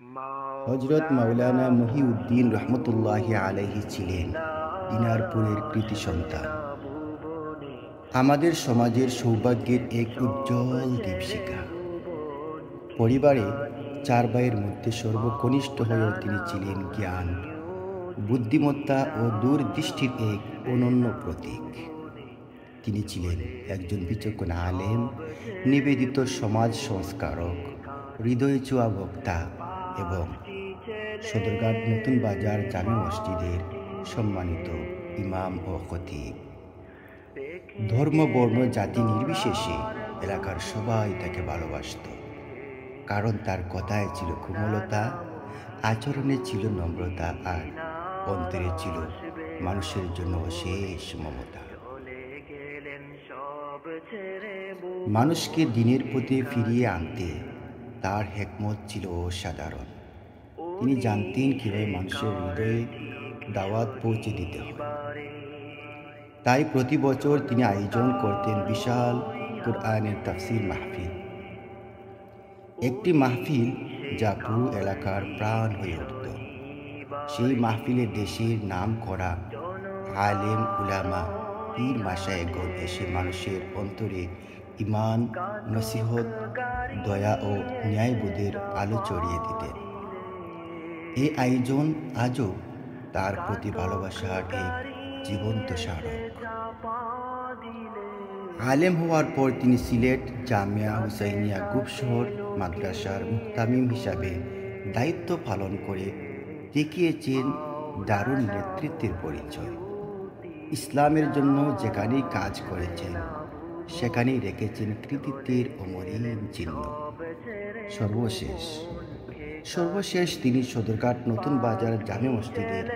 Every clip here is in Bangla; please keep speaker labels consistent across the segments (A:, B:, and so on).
A: হযরত মাওলানা মহিউদ্দিন রহমতুল্লাহি আলাইহি ছিলেন দিনারপুরের কৃতি সন্তান। আমাদের সমাজের সৌভাগ্যের এক উজ্জ্বল দীপশিখা। পরিবারে 4 ভাইয়ের মধ্যে সর্বকনিষ্ঠ হয়েও তিনি ছিলেন জ্ঞান, বুদ্ধিমত্তা ও দূরদৃষ্টির এক অনন্য প্রতীক। তিনি ছিলেন একজন বিচক্ষণ আলেম, নিবেদিত সমাজ সংস্কারক, হৃদয় ছোঁয়া বক্তা এবং সদরঘাট নতুন বাজার জামে মসজিদের সম্মানিত ইমাম ও খতিব। ধর্ম, বর্ণ, জাতি নির্বিশেষে এলাকার সবাই তাকে ভালোবাসত, কারণ তার কথায় ছিল কোমলতা, আচরণে ছিল নম্রতা আর অন্তরে ছিল মানুষের জন্য অশেষ মমতা। মানুষকে দিনের পথে ফিরিয়ে আনতে তার হিকমত ছিল অসাধারণ। তিনি জানতেন কিভাবে মানুষের হৃদয়ে দাওয়াত পৌঁছে দিতে হয়। তাই প্রতি বছর তিনি আয়োজন করতেন বিশাল কুরআনের তাফসির মাহফিল। একটি মাহফিল যা পুরো এলাকার প্রাণ হয়ে উঠত। সেই মাহফিলে দেশের নাম করা আলেম, উলামা, পীর, মাশায়েখগণ এসে মানুষের অন্তরে ঈমান, নসিহত, দয়া ও ন্যায়বোধের আলো ছড়িয়ে দিতেন। এই আয়োজন আজও তার প্রতি ভালোবাসার এক জীবন্ত স্মারক। আলেম হওয়ার পর তিনি সিলেট জামিয়া হুসাইনিয়া গুপশহর মাদ্রাসার মুহতামিম হিসাবে দায়িত্ব পালন করে দেখিয়েছেন দারুণ নেতৃত্বের পরিচয়। ইসলামের জন্য যেখানেই কাজ করেছেন সেখানেই রেখেছেন কৃতিত্বের অমলিন চিহ্ন। সর্বশেষ তিনি সদরঘাট নতুন বাজার জামে মসজিদের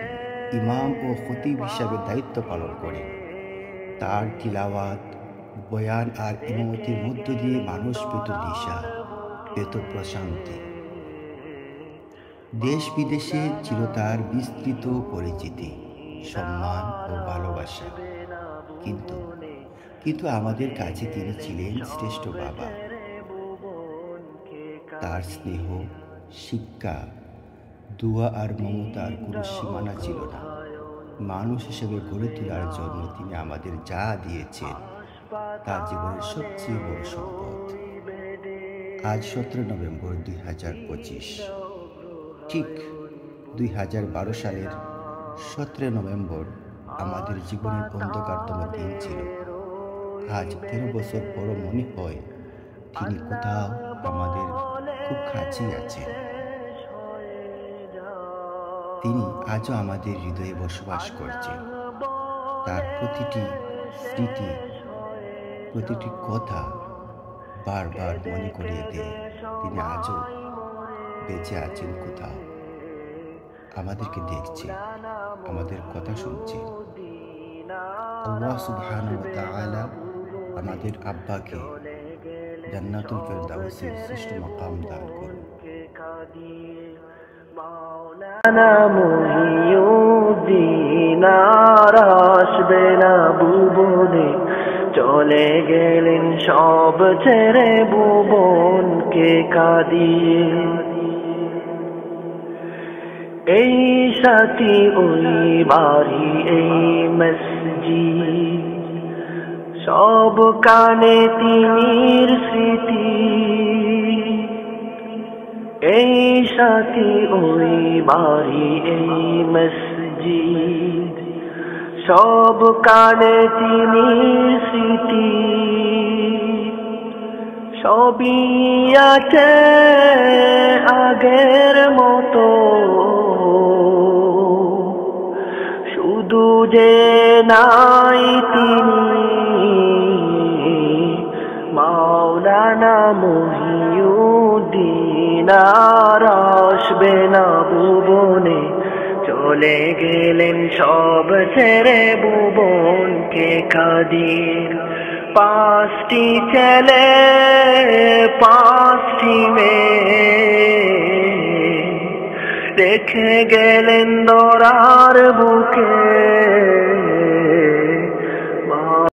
A: ইমাম ও খতিব হিসাবে দায়িত্ব পালন করেন। তার তিলাওয়াত, বয়ান আর ইমামতির মধ্য দিয়ে মানুষ পেত দিশা, পেত প্রশান্তি। দেশ বিদেশে ছিল তার বিস্তৃত পরিচিতি, সম্মান ও ভালোবাসা। কিন্তু আমাদের কাছে তিনি ছিলেন শ্রেষ্ঠ বাবা। তার স্নেহ, শিক্ষা, দোয়া আর মমতার কোনো সীমানা ছিল না। মানুষ হিসেবে গড়ে তোলার জন্য তিনি আমাদের যা দিয়েছেন তা জীবনের সবচেয়ে বড় সম্পদ। আজ 17 নভেম্বর 2025, ঠিক 2012 সালের 17 নভেম্বর আমাদের জীবনের অন্ধকারতম দিন ছিল। আজ 13 বছর পর মনে হয় তিনি কোথাও আমাদের খুব কাছেই আছেন। তিনি আজও আমাদের হৃদয়ে বসবাস করছেন। তার প্রতিটি স্মৃতি, প্রতিটি কথা বারবার মনে করিয়ে দেয় তিনি আজও বেঁচে আছেন কোথাও, আমাদেরকে দেখছে, আমাদের কথা শুনছে। আল্লাহ সুবহানাহু ওয়া তাআলা আমাদের আব্বাকে জান্নাতুল ফেরদাউসের শ্রেষ্ঠ মাকাম দান করুন।
B: মাওলানা মহিউদ্দিন আর আসবে না ভুবনে, চলে গেলেন সব ছেড়ে ভুবনকে কাঁদিয়ে। এই সাথী ওই বাড়ি, এই মসজিদ, সব কানে তিনির স্মৃতি। এই সাথী ওই বাড়ি, এই মসজিদ, সব কানে তিনির স্মৃতি। সবই আছে আগের মতো, শুধু যে নাই তিনি মাওলানা মহিউদ্দিন আর আসবে না ভুবনে, চলে গেলেন সব ছেড়ে ভুবনকে কাঁদিয়ে। 5টি ছেলে 5টি মেয়ে রেখে গেলেন দরার বুকে।